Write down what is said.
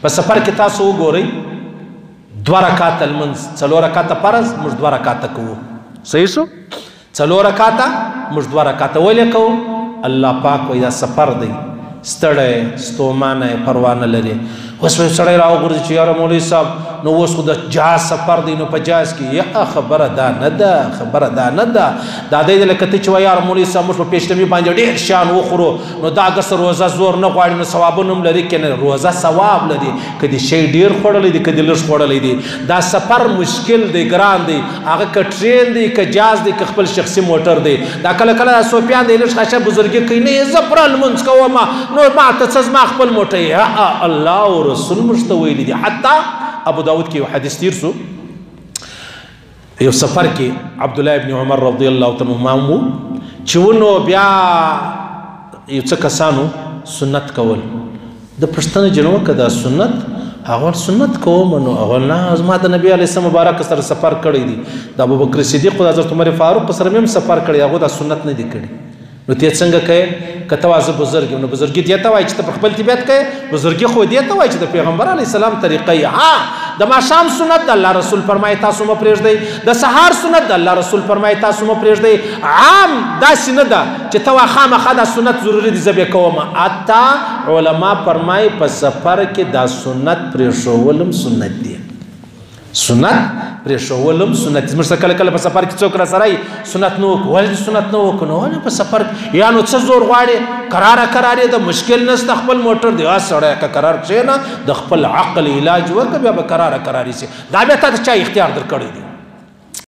په سفر کې تاسو وګورئ 2 رکعاته لمونځ 4 رکعاته فرض موږ 2 رکعاته کوو صحیح شو 4 رکعاته موږ 2 رکعاته ولې کوو الله پاک وایي دا سفر دی ستړی ستومانه پروا نه لري اوس به سړی راوغورځي چې یاره مولوي صاحب نو اوس خو د جهاز سفر دی نو په جهاز کې یا خبره دا نه ده خبره دا نه ده دا دی لکه ته چې وایي یاره مولوي صاحب موږ په پیشلمي باندې ډېر شیان وخورو نو دا اګر څه روزه زور نه غواړي نو ثوابونه هم لري که نه روزه ثواب لري که دې شی ډېر خوړلی دی که دې لږ خوړلی دی دا سفر مشکل دی ګران دی هغه که ټرین دی که جهاز دی که خپل شخصي موټر دی دا کله کله صوفیان دی لږ خاشه بزرګي کوي نه زه پوره لمونځ کوم نو ما ته څه زما خپل موټر یا الله او رسول موږ ته ویلي دي حتی ابو داود کې یو حدیث تیر سو یو سفر کې عبدالله ابن عمر رضی الله تعالی عنهما چې ونو بیا یو څه کسانو سنت کول د پښتنو جنو که دا سنت هغه سنت کوم نو هغه نه زما د نبی علیه السلام مبارک سره سفر کړی دی د ابوبکر صدیق او حضرت عمر فاروق سره هم سفر کړی هغه دا سنت نه دی کړی نو ته څنګه کوي که ته واځه بزرګ نو بزرګي دې ته وایي چې ته په خپل طبیعت کوي بزرګي خو دې ته وایي چې د پیغمبر علیه السلام طریقه ها د ماښام سنت د الله رسول فرمایي تاسو مه پرېږدئ د سهار سنت د الله رسول فرمایي تاسو مه پرېږدئ عام داسې نه ده چې ته خامخا دا سنت ضروري دي زه بې کوم حتی علما فرمایي په سفر کې دا سنت پرېښول هم سنت دي سنت پرېښول هم سنت دي موږ سره کله کله په سفر کې څوک راسره سنت نه وکړو ولې سنت نه وکړو نو ولې په سفر یا نو څه زور غواړې کراره د مشکل نشته خپل موټر دی سړی که کرار کښېنه د خپل عقل علاج وکړه بیا به کراره سي دا بیا تا ته چا اختیار در کړی دی